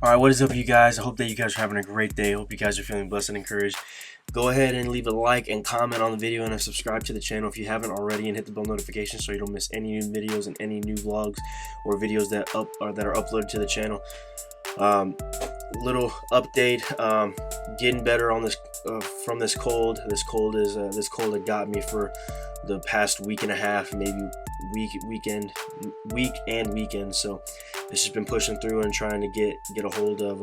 Alright, what is up, you guys? I hope that you guys are having a great day. I hope you guys are feeling blessed and encouraged. Go ahead and leave a like and comment on the video and subscribe to the channel if you haven't already, and hit the bell notification so you don't miss any new videos and any new vlogs or videos that are uploaded to the channel. Little update, getting better on this from this cold. This cold that got me for the past week and a half, maybe week and weekend. So it's just been pushing through and trying to get a hold of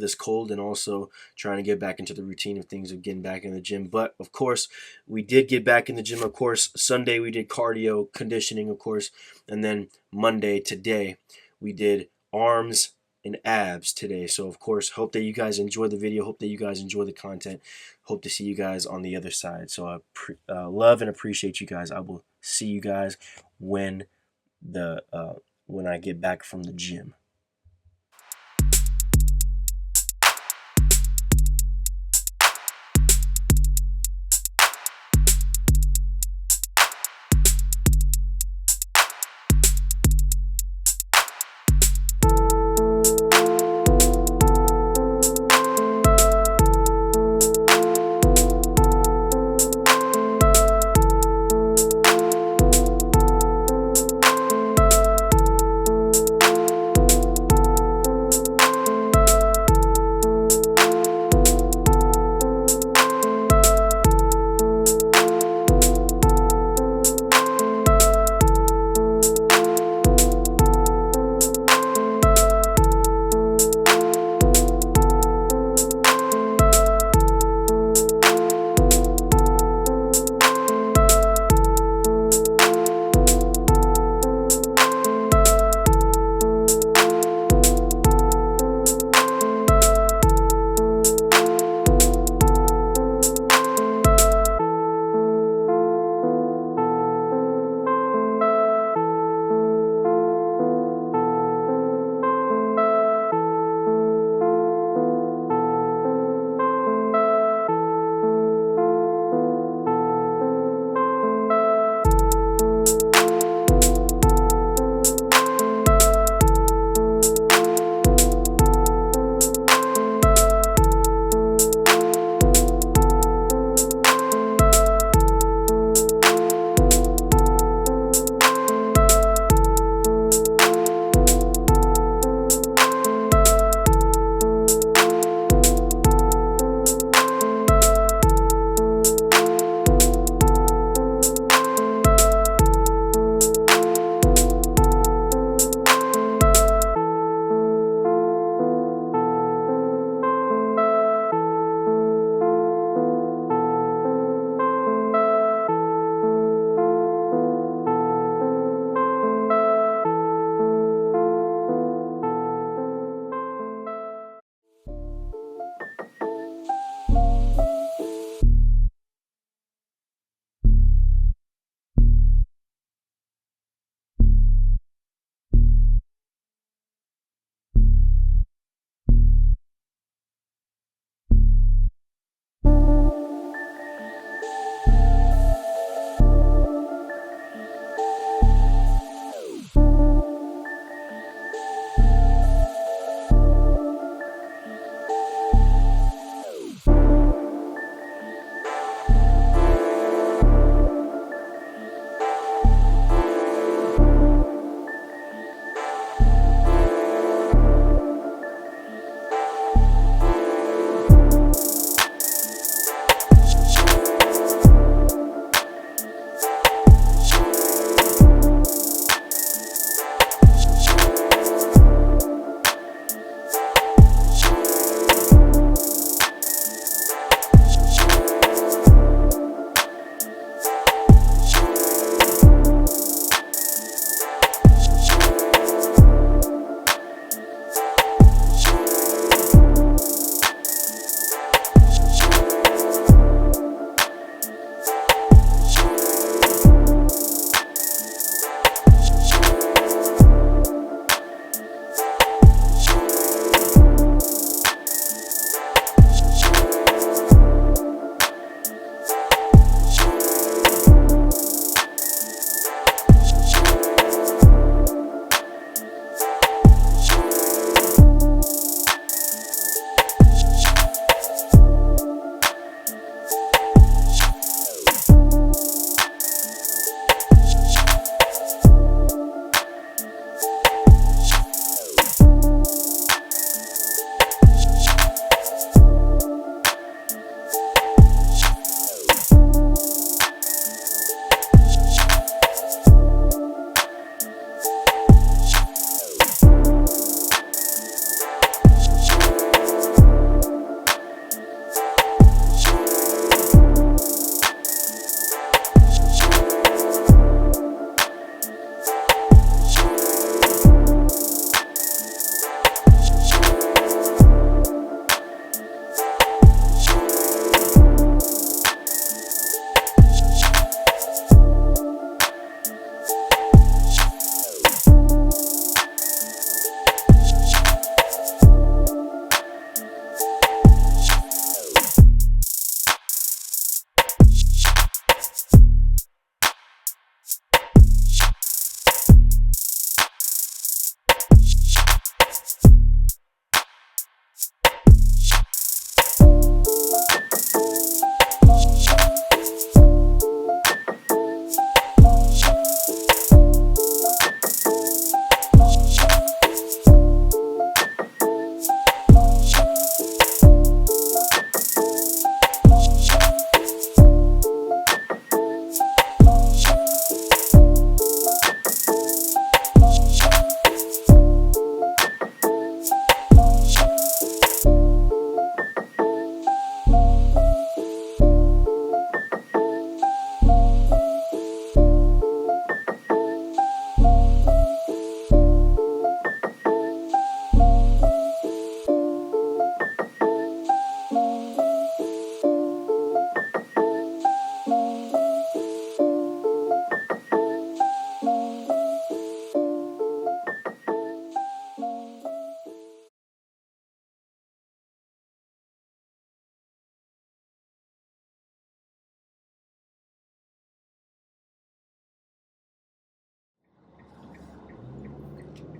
this cold, and also trying to get back into the routine of things of getting back in the gym. But of course, we did get back in the gym. Of course, Sunday we did cardio conditioning, of course, and then Monday, today, we did arms and abs today. So of course, hope that you guys enjoy the video, hope that you guys enjoy the content, hope to see you guys on the other side. So I love and appreciate you guys. I will see you guys when I get back from the gym.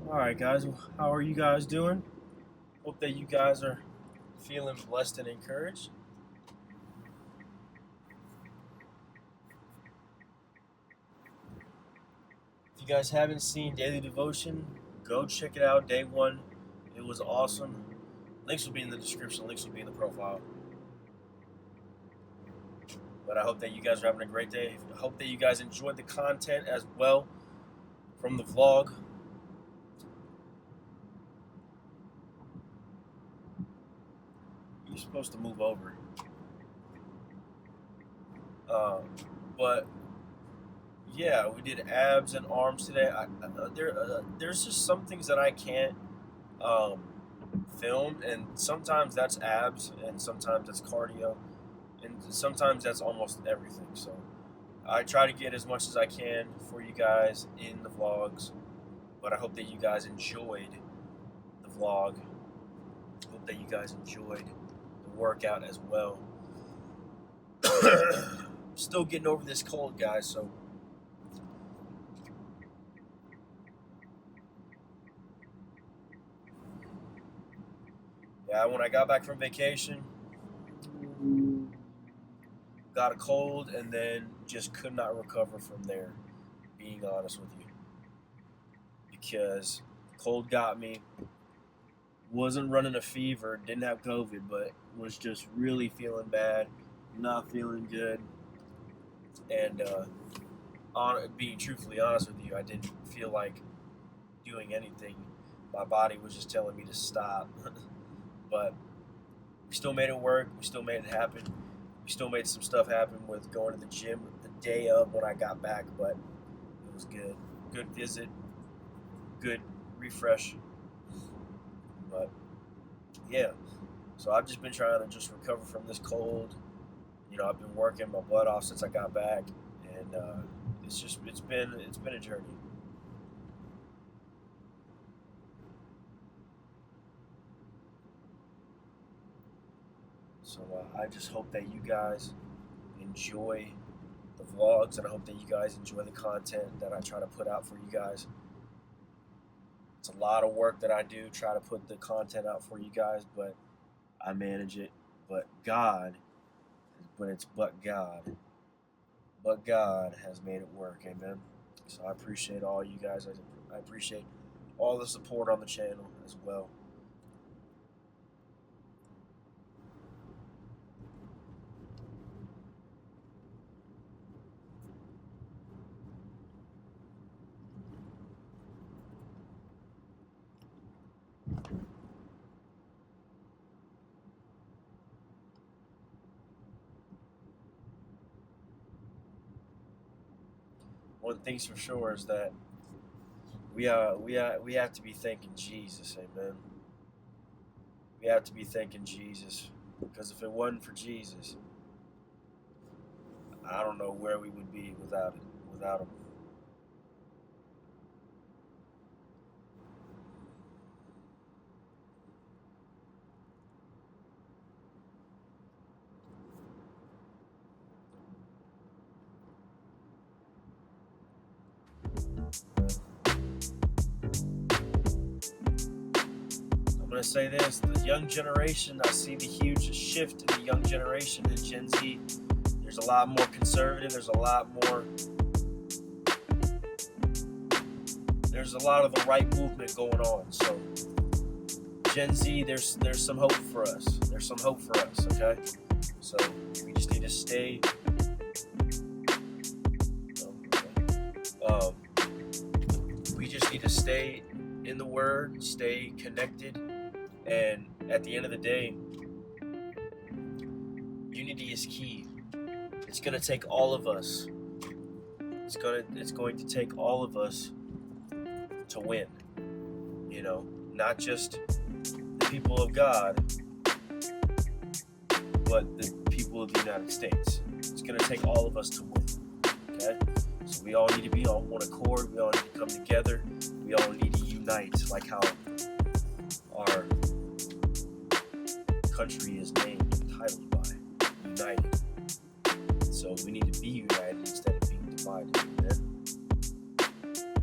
Alright, guys, how are you guys doing? Hope that you guys are feeling blessed and encouraged. If you guys haven't seen Daily Devotion, go check it out. Day one, it was awesome. Links will be in the description, links will be in the profile. But I hope that you guys are having a great day. I hope that you guys enjoyed the content as well from the vlog. You're supposed to move over. But yeah, we did abs and arms today. There's just some things that I can't film, and sometimes that's abs, and sometimes that's cardio, and sometimes that's almost everything. So I try to get as much as I can for you guys in the vlogs, but I hope that you guys enjoyed the vlog. Hope that you guys enjoyed the workout as well. Still getting over this cold, guys, so yeah, when I got back from vacation, got a cold, and then just could not recover from there, being honest with you. Because cold got me, wasn't running a fever, didn't have COVID, but was just really feeling bad, not feeling good. And being truthfully honest with you, I didn't feel like doing anything. My body was just telling me to stop. But we still made it work. We still made it happen. We still made some stuff happen with going to the gym the day of when I got back. But it was good. Good visit. Good refresh. But yeah. So I've just been trying to just recover from this cold. You know, I've been working my butt off since I got back, and it's been a journey. So I just hope that you guys enjoy the vlogs, and I hope that you guys enjoy the content that I try to put out for you guys. It's a lot of work that I do, try to put the content out for you guys, but I manage it. But God has made it work, amen. So I appreciate all you guys. I appreciate all the support on the channel as well. One thing's for sure is that we have to be thanking Jesus, amen. We have to be thanking Jesus, because if it wasn't for Jesus, I don't know where we would be without him. I'm going to say this, the young generation, I see the huge shift in the young generation in Gen Z. There's a lot more conservative, there's a lot of the right movement going on. So Gen Z, there's some hope for us. There's some hope for us, okay? So we just need to stay we just need to stay in the Word, stay connected, and at the end of the day, unity is key. It's going to take all of us. It's going to take all of us to win. You know, not just the people of God, but the people of the United States. It's going to take all of us to win. Okay? So we all need to be on one accord. We all need to come together. We all need to unite, like how our country is named and titled by united. So we need to be united instead of being divided. Amen?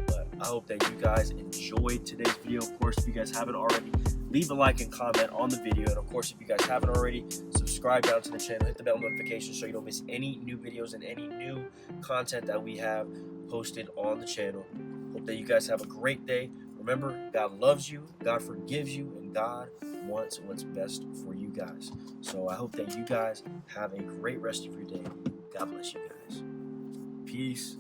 But I hope that you guys enjoyed today's video. Of course, if you guys haven't already, leave a like and comment on the video. And of course, if you guys haven't already, subscribe down to the channel, hit the bell notification so you don't miss any new videos and any new content that we have posted on the channel. Hope that you guys have a great day. Remember, God loves you, God forgives you, and God wants what's best for you guys. So I hope that you guys have a great rest of your day. God bless you guys. Peace.